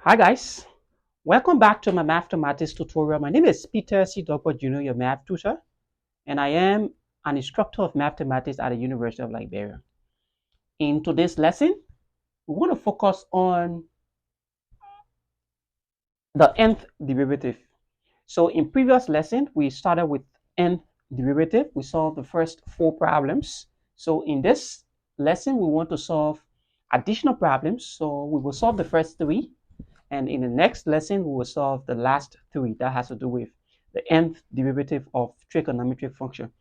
Hi guys, welcome back to my mathematics tutorial. My name is Peter C. Dogwood Jr., your math tutor, and I am an instructor of mathematics at the University of Liberia. In today's lesson, we want to focus on the nth derivative. So in previous lesson, we started with nth derivative. We solved the first 4 problems. So in this lesson, we want to solve additional problems. So we will solve the first 3. And in the next lesson, we will solve the last 3 that has to do with the nth derivative of trigonometric function.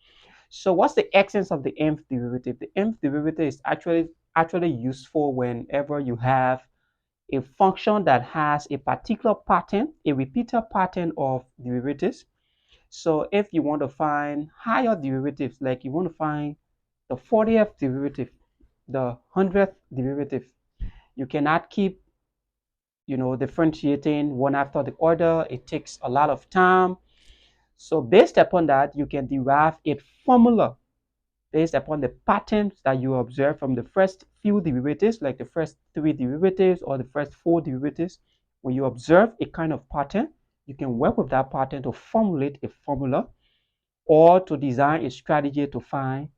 So what's the essence of the nth derivative? The nth derivative is actually useful whenever you have a function that has a particular pattern, a repeated pattern of derivatives. So if you want to find higher derivatives, like you want to find the 40th derivative, the 100th derivative, you cannot keep differentiating one after the other. It takes a lot of time. So based upon that, you can derive a formula based upon the patterns that you observe from the first few derivatives, like the first 3 derivatives or the first 4 derivatives. When you observe a kind of pattern, you can work with that pattern to formulate a formula or to design a strategy to find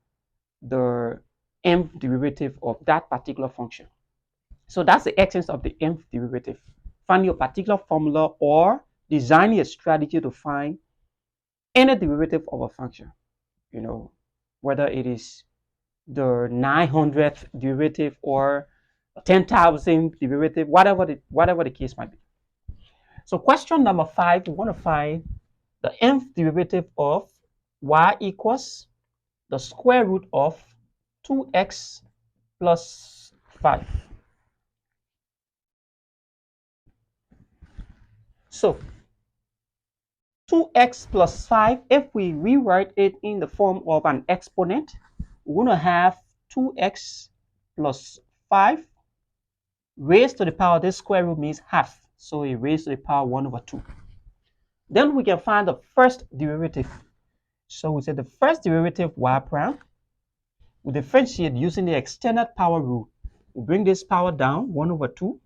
the nth derivative of that particular function. So that's the essence of the nth derivative. Finding a particular formula or designing a strategy to find any derivative of a function. Whether it is the 900th derivative or 10,000th derivative, whatever the case might be. So question number 5, we want to find the nth derivative of y equals the square root of 2x plus 5. So 2x plus 5, if we rewrite it in the form of an exponent, we're going to have 2x plus 5 raised to the power, this square root means half, so it raised to the power 1 over 2. Then we can find the first derivative. So we say the first derivative y prime, we differentiate using the extended power rule. We bring this power down, 1 over 2.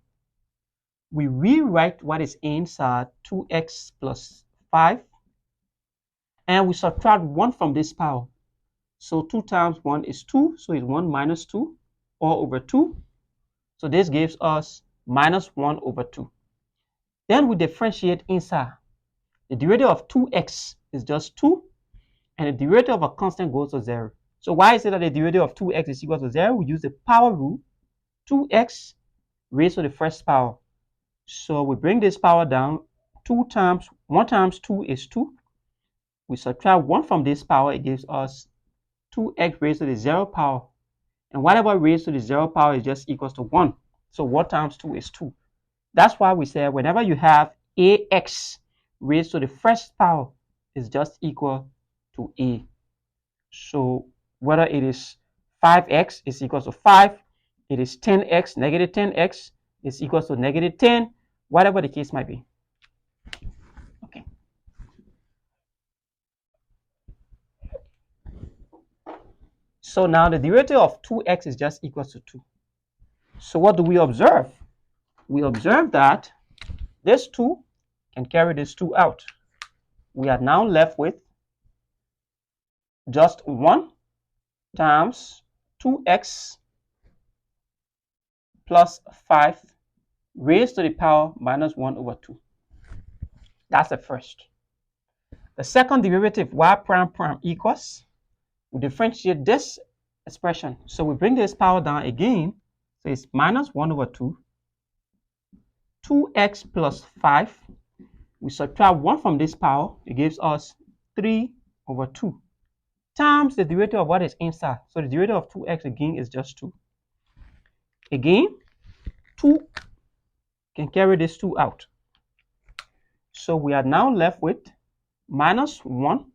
We rewrite what is inside 2x plus 5, and we subtract 1 from this power. So 2 times 1 is 2, so it's 1 minus 2, all over 2. So this gives us minus 1 over 2. Then we differentiate inside. The derivative of 2x is just 2, and the derivative of a constant goes to 0. So why is it that the derivative of 2x is equal to 0? We use the power rule, 2x raised to the first power. So we bring this power down, 1 times 2 is 2. We subtract 1 from this power, it gives us 2x raised to the 0 power. And whatever raised to the 0 power is just equals to 1. So 1 times 2 is 2. That's why we say whenever you have ax raised to the first power is just equal to a. So whether it is 5x is equal to 5, it is 10x, negative 10x is equal to negative 10, whatever the case might be. Okay. So now the derivative of 2x is just equal to 2. So what do we observe? We observe that this 2 can carry this 2 out. We are now left with just 1 times 2x plus 5 raised to the power minus 1 over 2. That's the first. The second derivative, y prime prime equals, we differentiate this expression. So we bring this power down again. So it's minus 1 over 2. 2x plus 5. We subtract 1 from this power. It gives us 3 over 2 times the derivative of what is inside. So the derivative of 2x again is just 2. Again, 2 can carry this 2 out. So we are now left with minus 1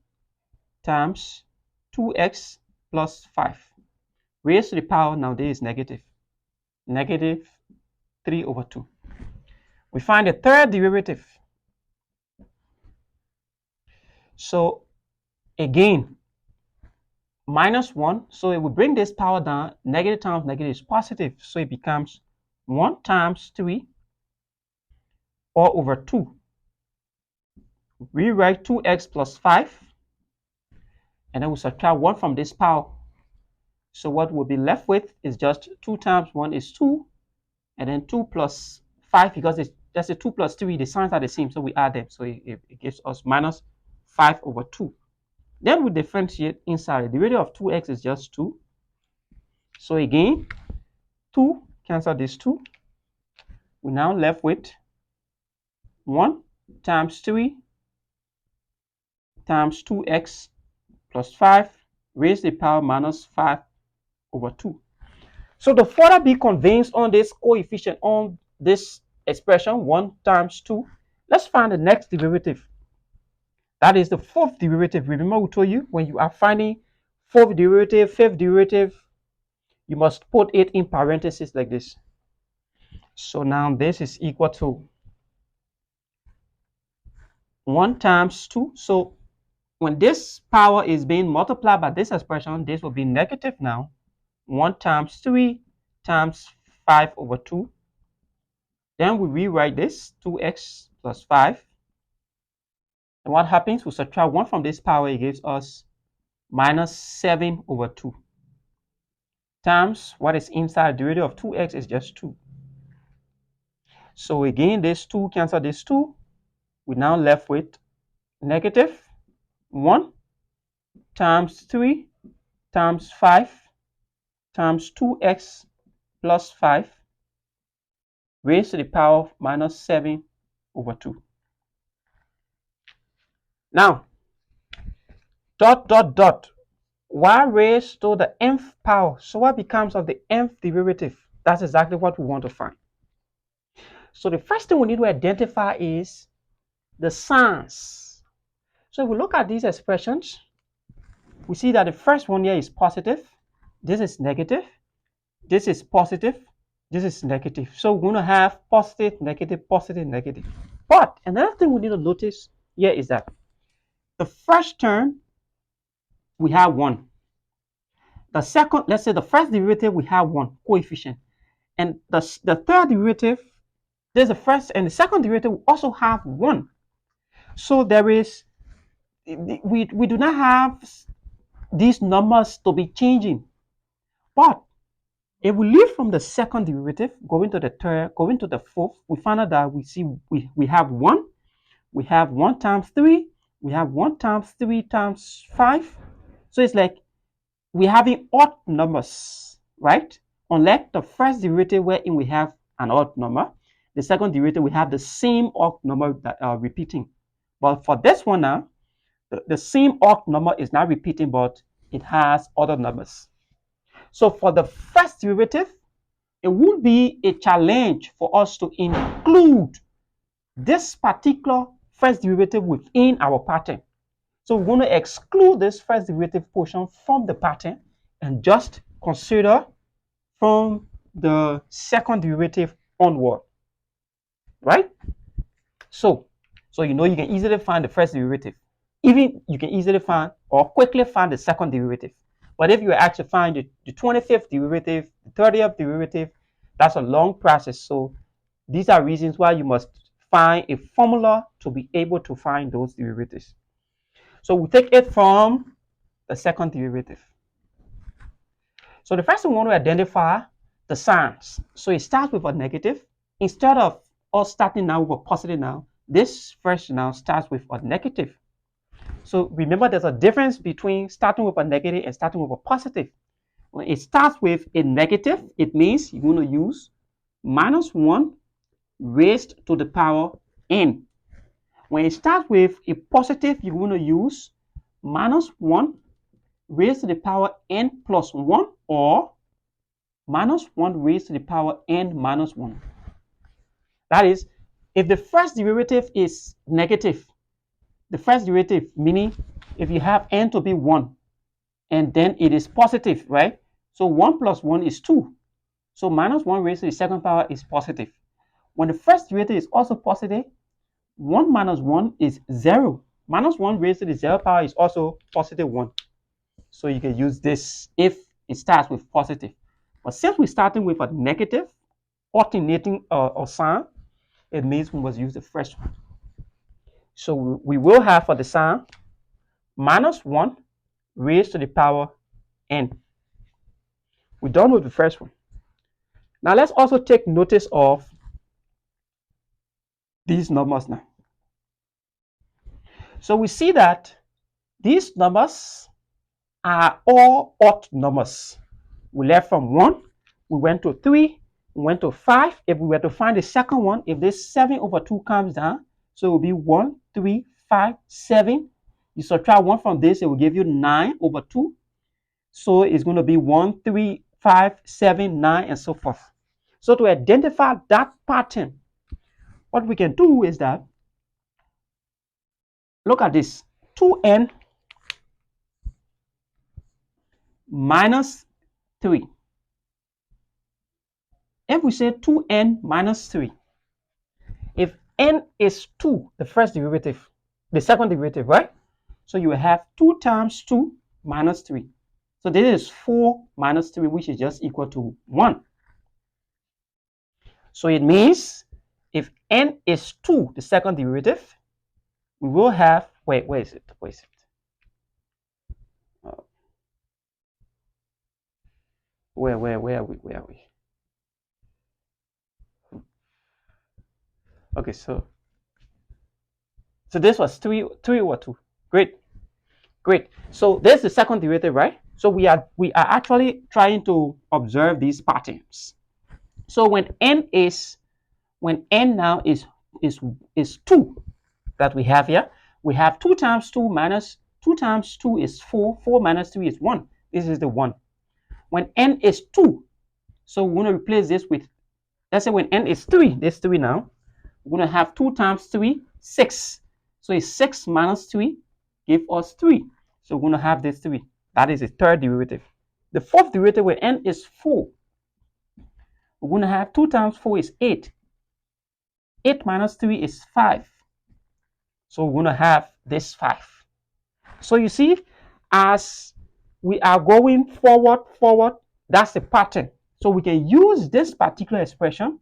times 2x plus 5 raised to the power, now there is negative 3 over 2. We find the third derivative. So again, minus 1, so it will bring this power down. Negative times negative is positive, so it becomes 1 times 3 all over 2. Rewrite 2x plus 5, and then we subtract 1 from this power. So what we'll be left with is just 2 times 1 is 2, and then 2 plus 5, because it's just a 2 plus 3, the signs are the same, so we add them. So it gives us minus 5 over 2. Then we differentiate inside. The derivative of 2x is just 2. So again, 2 cancel this 2. We're now left with 1 times 3 times 2x plus 5 raised to the power minus 5 over 2. So to further be convinced on this coefficient, on this expression, 1 times 2, let's find the next derivative. That is the fourth derivative. Remember we told you when you are finding fourth derivative, fifth derivative, you must put it in parentheses like this. So now this is equal to 1 times 2. So when this power is being multiplied by this expression, this will be negative now. 1 times 3 times 5 over 2. Then we rewrite this, 2x plus 5. And what happens? We subtract 1 from this power, it gives us minus 7 over 2. Times what is inside the derivative of 2x is just 2. So again, this 2 cancel this 2. We're now left with negative 1 times 3 times 5 times 2x plus 5 raised to the power of minus 7 over 2. Now, dot, dot, dot, y raised to the nth power. So what becomes of the nth derivative? That's exactly what we want to find. So the first thing we need to identify is the signs. So if we look at these expressions, we see that the first one here is positive. This is negative. This is positive. This is negative. So we're going to have positive, negative, positive, negative. But another thing we need to notice here is that the first term, we have 1. The second, let's say the first derivative, we have 1 coefficient. And the third derivative, there's the first and the second derivative, we also have 1. So there is, we do not have these numbers to be changing. But if we leave from the second derivative, going to the third, going to the fourth, we find out that we have 1. We have 1 times 3. We have 1 times 3 times 5. So it's like we're having odd numbers, right? Unlike the first derivative wherein we have an odd number, the second derivative we have the same odd number that are repeating. But for this one now, the same odd number is not repeating, but it has other numbers. So for the first derivative, it would be a challenge for us to include this particular first derivative within our pattern. So we're going to exclude this first derivative portion from the pattern and just consider from the second derivative onward, right? So you know you can easily find the first derivative. Even you can easily find or quickly find the second derivative. But if you actually find the 25th derivative, the 30th derivative, that's a long process. So these are reasons why you must find a formula to be able to find those derivatives. So we take it from the second derivative. So the first thing we want to identify the signs. So it starts with a negative. Instead of us starting now with a positive now, this first now starts with a negative. So remember there's a difference between starting with a negative and starting with a positive. When it starts with a negative, it means you're going to use minus 1 raised to the power n. When it starts with a positive, you're going to use minus 1 raised to the power n plus 1 or minus 1 raised to the power n minus 1. That is, if the first derivative is negative, the first derivative, meaning if you have n to be 1, and then it is positive, right? So 1 plus 1 is 2. So minus 1 raised to the second power is positive. When the first derivative is also positive, 1 minus 1 is 0. Minus 1 raised to the 0 power is also positive 1. So you can use this if it starts with positive. But since we're starting with a negative alternating sign, it means we must use the first one. So we will have for the sign minus 1 raised to the power n. We're done with the first one. Now let's also take notice of these numbers now. So we see that these numbers are all odd numbers. We left from 1, we went to 3, we went to 5. If we were to find the second one, if this 7 over 2 comes down, so it will be 1, 3, 5, 7. You subtract 1 from this, it will give you 9 over 2. So it's going to be 1, 3, 5, 7, 9, and so forth. So to identify that pattern, what we can do is that, look at this, 2n minus 3. If we say 2n minus 3, if n is 2, the first derivative, the second derivative, right? So you will have 2 times 2 minus 3. So this is 4 minus 3, which is just equal to 1. So it means if n is 2, the second derivative, we will have, where is it? Where is it? Where are we? Where are we? Okay, so this was 3 over 2. Great. So there's the second derivative, right? So we are actually trying to observe these patterns. So when n now is 2 that we have here, we have 2 times 2 minus 2 times 2 is 4. 4 minus 3 is 1. This is the 1. When n is 2, so we're going to replace this with, let's say when n is 3, there's 3 now. We're going to have 2 times 3, 6. So it's 6 minus 3 give us 3. So we're going to have this 3. That is the third derivative. The fourth derivative when n is 4, we're going to have 2 times 4 is 8. 8 minus 3 is 5. So we're going to have this 5. So you see, as we are going forward, that's the pattern. So we can use this particular expression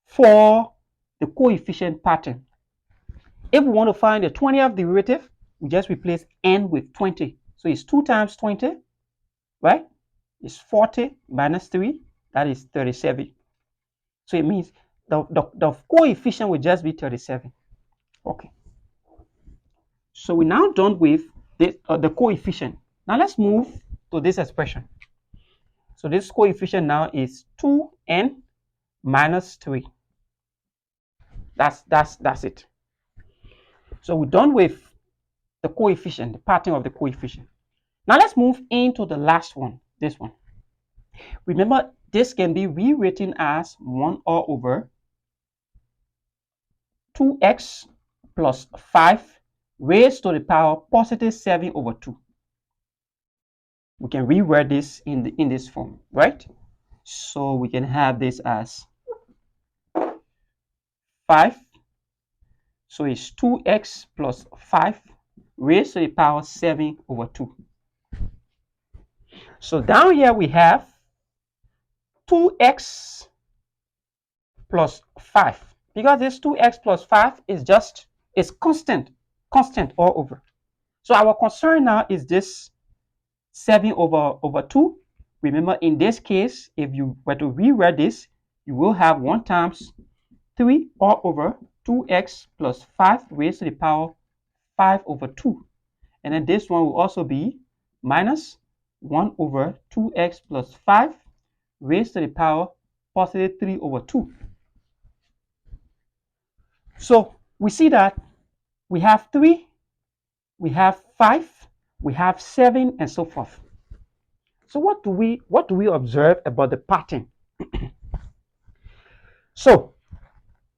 for the coefficient pattern. If we want to find the 20th derivative, we just replace n with 20. So it's 2 times 20, right? It's 40 minus 3, that is 37. So it means the coefficient will just be 37. Okay. So we're now done with this, the coefficient. Now let's move to this expression. So this coefficient now is 2n minus 3. That's it. So we're done with the coefficient, the pattern of the coefficient. Now let's move into the last one, this one. Remember, this can be rewritten as 1 all over 2x plus 5 raised to the power positive 7 over 2. We can rewrite this in this form, right? So we can have this as 5. So it's 2x plus 5 raised to the power 7 over 2. So down here we have 2x plus 5. Because this 2x plus 5 is constant all over. So our concern now is this 7 over 2. Remember, in this case, if you were to rewrite this, you will have 1 times 3 all over 2x plus 5 raised to the power 5 over 2. And then this one will also be minus 1 over 2x plus 5 raised to the power positive 3 over 2. So we see that we have 3, we have 5, we have 7, and so forth. So what do we observe about the pattern? So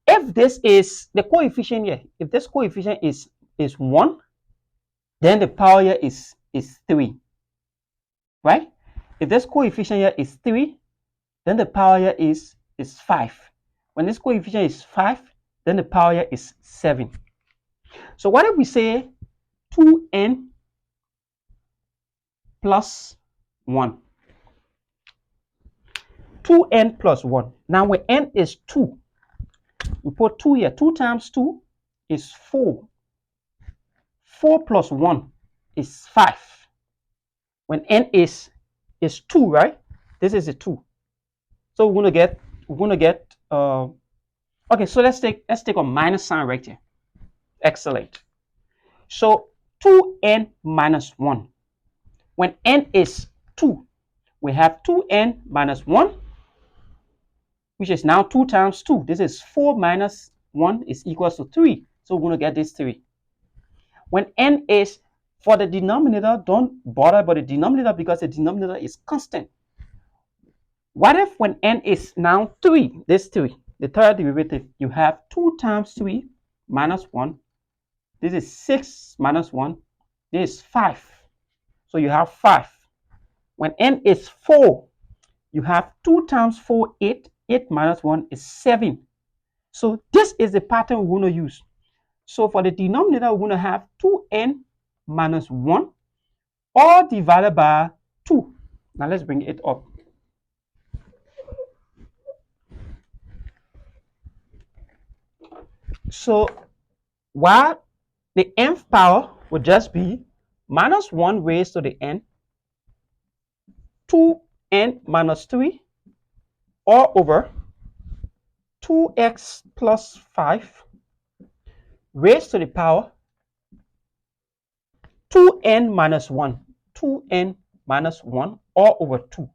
if this is the coefficient here, if this coefficient is 1, then the power here is 3, right? If this coefficient here is 3, then the power here is 5. When this coefficient is 5, then the power here is 7. So what if we say 2n plus 1? 2n plus 1. Now when n is 2, We put 2 here. 2 times 2 is 4. 4 plus 1 is 5. When n is 2, right? This is a 2. So we're gonna get okay, so let's take a minus sign right here. Excellent. So 2n minus 1. When n is 2, we have 2n minus 1, which is now 2 times 2. This is 4 minus 1 is equals to 3. So we're going to get this 3. When n is, for the denominator, don't bother about the denominator because the denominator is constant. What if when n is now 3, this 3, the third derivative, you have 2 times 3 minus 1. This is 6 minus 1. This is 5. So you have 5. When n is 4, you have 2 times 4, 8. 8 minus 1 is 7. So this is the pattern we're going to use. So for the denominator, we're going to have 2n minus 1 all divided by 2. Now let's bring it up. So while the nth power would just be minus 1 raised to the n, 2n minus 3 all over 2x plus 5 raised to the power 2n minus 1. 2n minus 1 all over 2.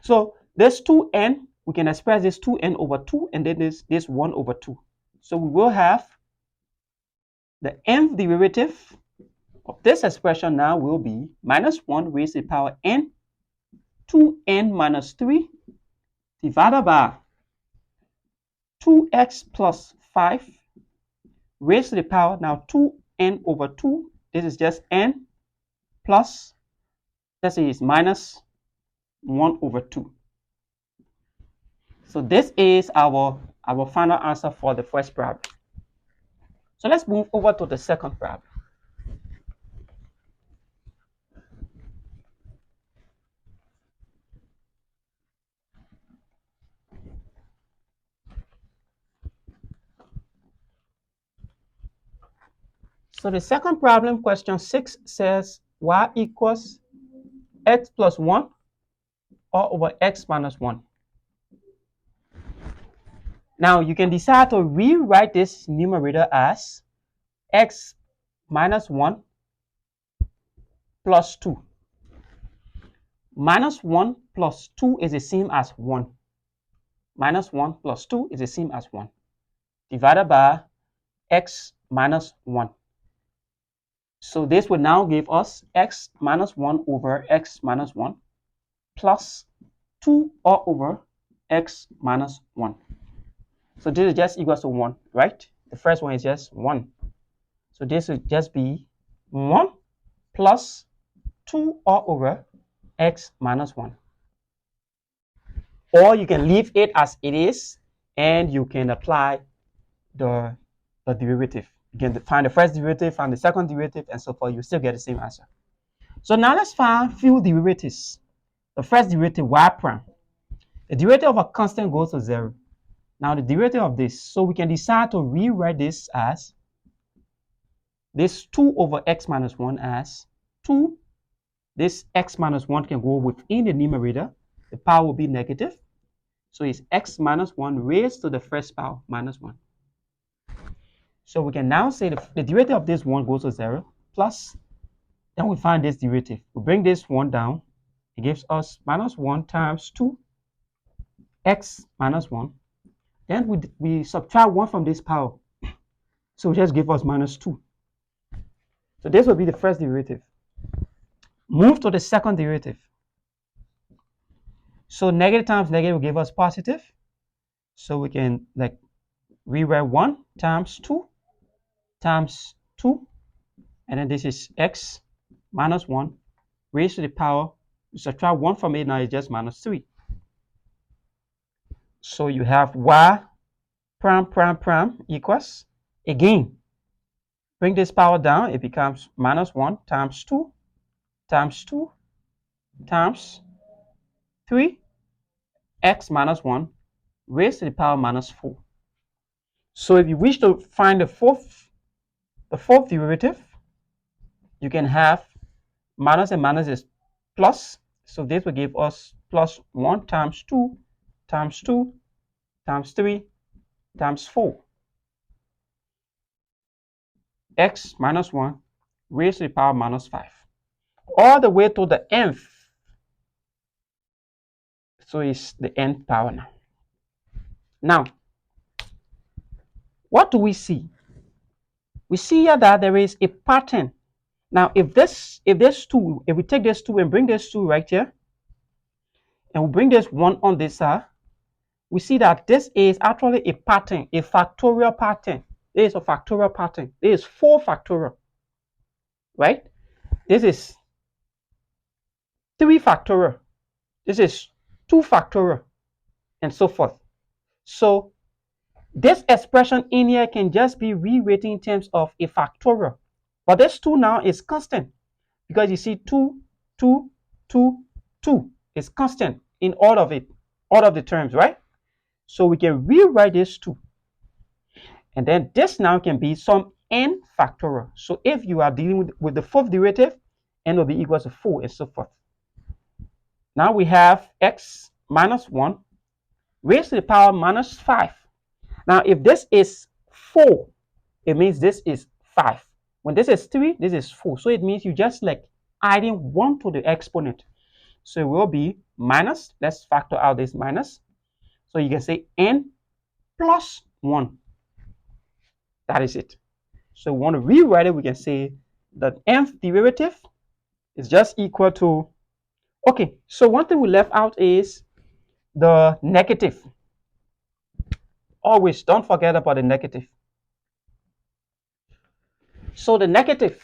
So this 2n, we can express this 2n over 2, and then this 1 over 2. So we will have the nth derivative of this expression now will be minus 1 raised to the power n, 2n minus 3 divided by 2x plus 5 raised to the power now 2n over 2. This is just n plus, let's say it's minus 1 over 2. So this is our final answer for the first problem. So let's move over to the second problem. So the second problem, question 6, says y equals x plus 1 all over x minus 1. Now you can decide to rewrite this numerator as x minus 1 plus 2. Minus 1 plus 2 is the same as 1. Minus 1 plus 2 is the same as 1. Divided by x minus 1. So this will now give us x minus 1 over x minus 1 plus 2 all over x minus 1. So this is just equals to 1, right? The first one is just 1. So this will just be 1 plus 2 all over x minus 1. Or you can leave it as it is, and you can apply the derivative. You can find the first derivative, find the second derivative, and so forth. You still get the same answer. So now let's find few derivatives. The first derivative, y prime. The derivative of a constant goes to 0. Now the derivative of this, so we can decide to rewrite this as this 2 over x minus 1 as 2. This x minus 1 can go within the numerator. The power will be negative. So it's x minus 1 raised to the first power minus 1. So we can now say the derivative of this 1 goes to 0 plus, then we find this derivative. We bring this 1 down. It gives us minus 1 times 2 x minus 1. Then we subtract 1 from this power. So it just gives us minus 2. So this will be the first derivative. Move to the second derivative. So negative times negative will give us positive. So we can rewrite 1 times 2 times 2. And then this is x minus 1 raised to the power. You subtract 1 from it, now it's just minus 3. So you have y prime prime prime equals, again, bring this power down, it becomes minus 1 times 2 times 2 times 3 x minus 1 raised to the power minus 4. So if you wish to find the fourth derivative, you can have minus and minus is plus. So this will give us plus 1 times 2 times 2 times 3 times 4. X minus 1 raised to the power minus 5. All the way to the nth. So it's the nth power now. Now, what do we see? We see here that there is a pattern. Now, if we take this 2 and bring this 2 right here, and we bring this 1 on this side, we see that this is actually a pattern, a factorial pattern. This is a factorial pattern. This is 4 factorial, right? This is 3 factorial. This is 2 factorial, and so forth. So this expression in here can just be rewritten in terms of a factorial. But this 2 now is constant because you see 2, 2, 2, 2 is constant in all of the terms, right? So we can rewrite this 2. And then this now can be some n factorial. So if you are dealing with the fourth derivative, n will be equal to 4 and so forth. Now we have x minus 1 raised to the power minus 5. Now if this is 4, it means this is 5. When this is 3, this is 4. So it means you just like adding 1 to the exponent. So it will be minus, let's factor out this minus. So you can say n plus 1. That is it. So we want to rewrite it, we can say that nth derivative is just equal to, okay, so one thing we left out is the negative. Always don't forget about the negative. So the negative,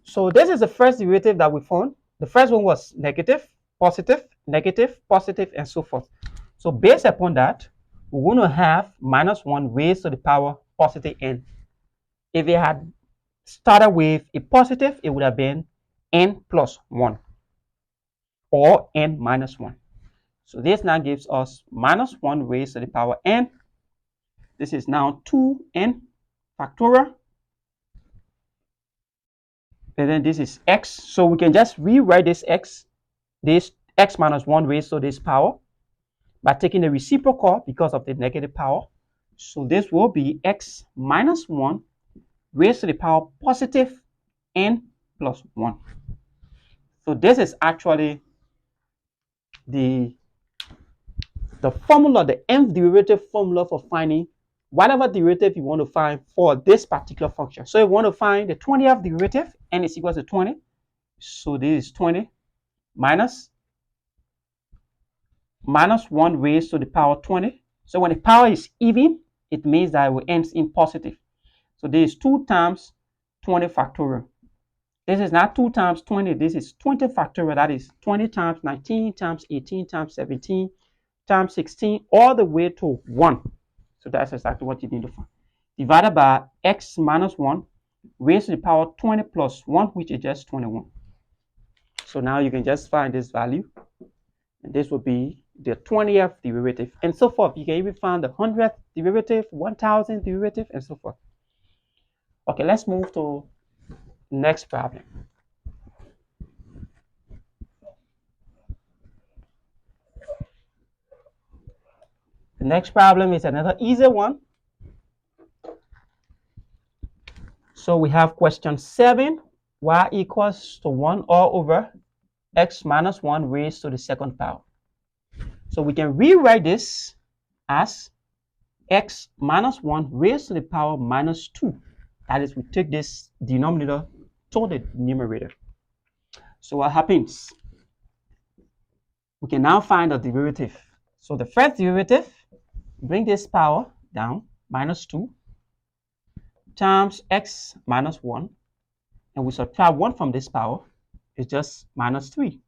so this is the first derivative that we found. The first one was negative, positive, and so forth. So based upon that, we're going to have minus 1 raised to the power positive n. If it had started with a positive, it would have been n plus 1 or n minus 1. So this now gives us minus 1 raised to the power n. This is now 2n factorial. And then this is x. So we can just rewrite this x minus 1 raised to this power by taking the reciprocal because of the negative power. So this will be x minus 1 raised to the power positive n plus 1. So this is actually the formula, the nth derivative formula for finding whatever derivative you want to find for this particular function. So if you want to find the 20th derivative, n is equal to 20. So this is 20 minus 1 raised to the power 20. So when the power is even, it means that it will end in positive. So this is 2 times 20 factorial. This is not 2 times 20. This is 20 factorial. That is 20 times 19 times 18 times 17 times 16 all the way to 1. So that's exactly what you need to find. Divided by x minus 1 raised to the power 20 plus 1, which is just 21. So now you can just find this value. And this will be the 20th derivative and so forth. You can even find the 100th derivative, 1000th derivative, and so forth. Okay, let's move to the next problem. The next problem is another easy one. So we have question 7, y equals to 1 all over x minus 1 raised to the second power. So we can rewrite this as x minus 1 raised to the power minus 2. That is, we take this denominator to the numerator. So what happens? We can now find the derivative. So the first derivative, bring this power down, minus 2 times x minus 1, and we subtract 1 from this power, it's just minus 3.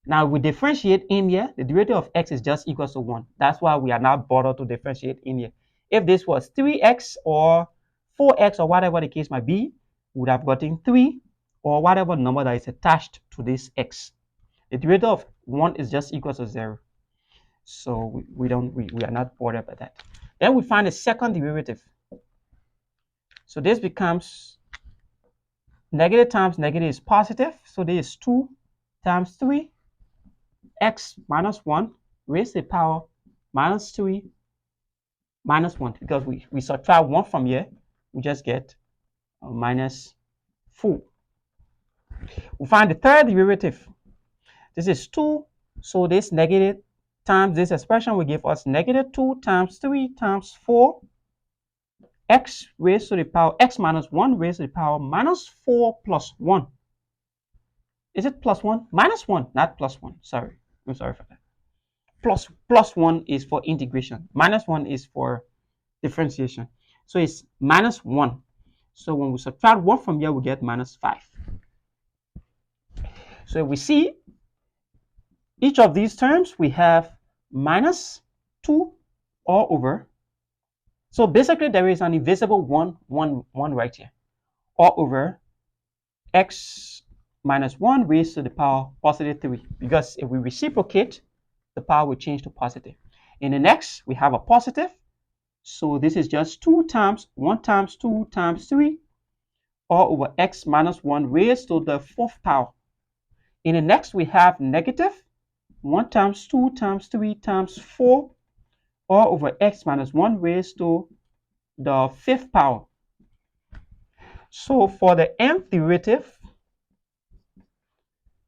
Now we differentiate in here, the derivative of x is just equal to 1. That's why we are not bothered to differentiate in here. If this was 3x or 4x or whatever the case might be, we would have gotten 3 or whatever number that is attached to this x. The derivative of 1 is just equal to 0. So we are not bothered by that. Then we find the second derivative. So this becomes negative times negative is positive. So this is 2 times 3 x minus 1 raised to the power minus 3 minus 1. Because we subtract 1 from here, we just get minus 4. We find the third derivative. This is 2. So this negative times this expression will give us negative 2 times 3 times 4 x raised to the power x minus 1 raised to the power minus 4 plus 1. Is it plus 1? Minus 1, not plus 1. Sorry. I'm sorry for that. Plus 1 is for integration. Minus 1 is for differentiation. So it's minus 1. So when we subtract 1 from here, we get minus 5. So we see each of these terms, we have minus 2 all over. So basically, there is an invisible 1 right here, all over x minus 1 raised to the power positive 3. Because if we reciprocate, the power will change to positive. In the next, we have a positive. So this is just 2 times 1 times 2 times 3 all over x minus 1 raised to the 4th power. In the next, we have negative 1 times 2 times 3 times 4 all over x minus 1 raised to the 5th power. So for the nth derivative,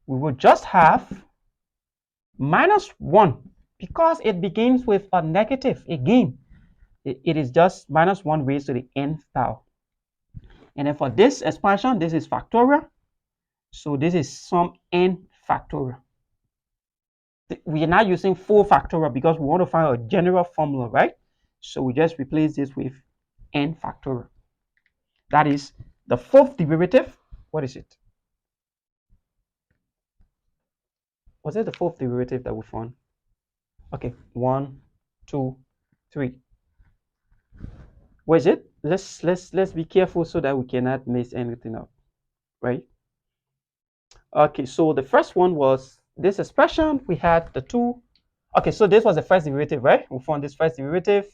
we will just have minus 1 because it begins with a negative. Again, it is just minus 1 raised to the nth power. And then for this expansion, this is factorial. So this is some n factorial. We are not using 4 factorial because we want to find a general formula, right? So we just replace this with n factorial. That is the 4th derivative. What is it? Was it the 4th derivative that we found? Okay, 1, 2, 3. What is it? Let's be careful so that we cannot mess anything up, right? Okay, so the first one was this expression. We had the 2. Okay, so this was the first derivative, right? We found this first derivative.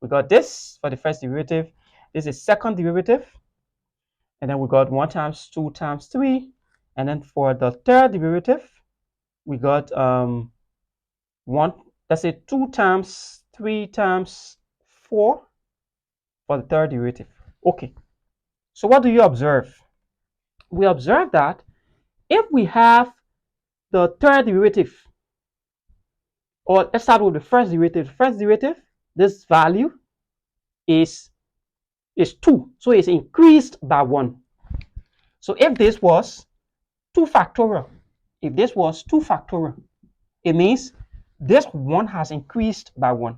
We got this for the first derivative. This is second derivative. And then we got 1 times 2 times 3. And then for the third derivative, we got 1, let's say 2 times 3 times 4 for the third derivative. Okay, so what do you observe? We observe that if we have the third derivative, or let's start with the first derivative. First derivative, this value is 2, so it's increased by 1. So if this was 2 factorial, it means this 1 has increased by 1.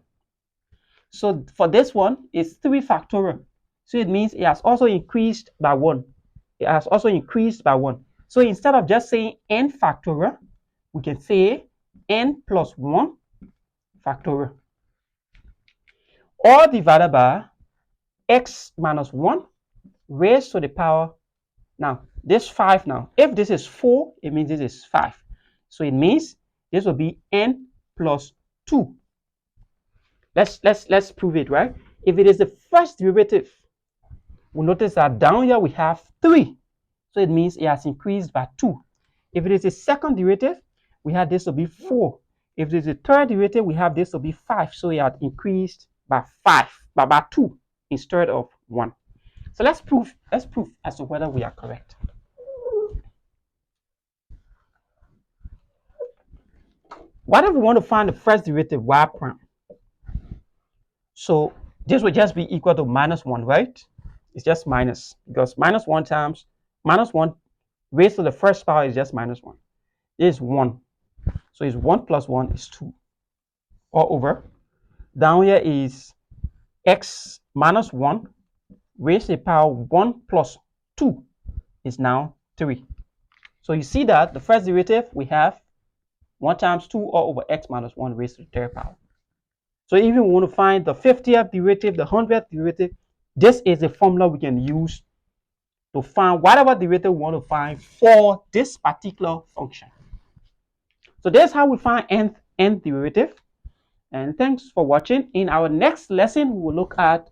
So for this one, it's 3 factorial. So it means it has also increased by 1. It has also increased by 1. So instead of just saying n factorial, we can say n plus 1 factorial. All divided by x minus 1 raised to the power. Now, this 5 now. If this is 4, it means this is 5. So it means this will be n plus 2. Let's prove it, right? If it is the first derivative, we'll notice that down here we have 3. So it means it has increased by 2. If it is the second derivative, we have this to be 4. If it is the third derivative, we have this to be 5. So it had increased by 5, by 2 instead of 1. So let's prove as to whether we are correct. What if we want to find the first derivative y prime? So this would just be equal to minus 1, right? It's just minus, because minus 1 times minus 1 raised to the first power is just minus 1. This is 1. So it's 1 plus 1 is 2. All over. Down here is x minus 1 raised to the power 1 plus 2 is now 3. So you see that the first derivative, we have 1 times 2 all over x minus 1 raised to the third power. So if we want to find the 50th derivative, the 100th derivative, this is the formula we can use to find whatever derivative we want to find for this particular function. So that's how we find nth derivative. And thanks for watching. In our next lesson, we will look at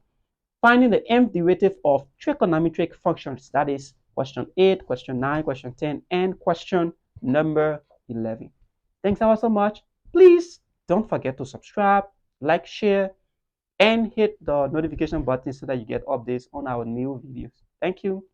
finding the nth derivative of trigonometric functions. That is question 8, question 9, question 10, and question number 11. Thanks ever so much. Please don't forget to subscribe, like, share, and hit the notification button so that you get updates on our new videos. Thank you.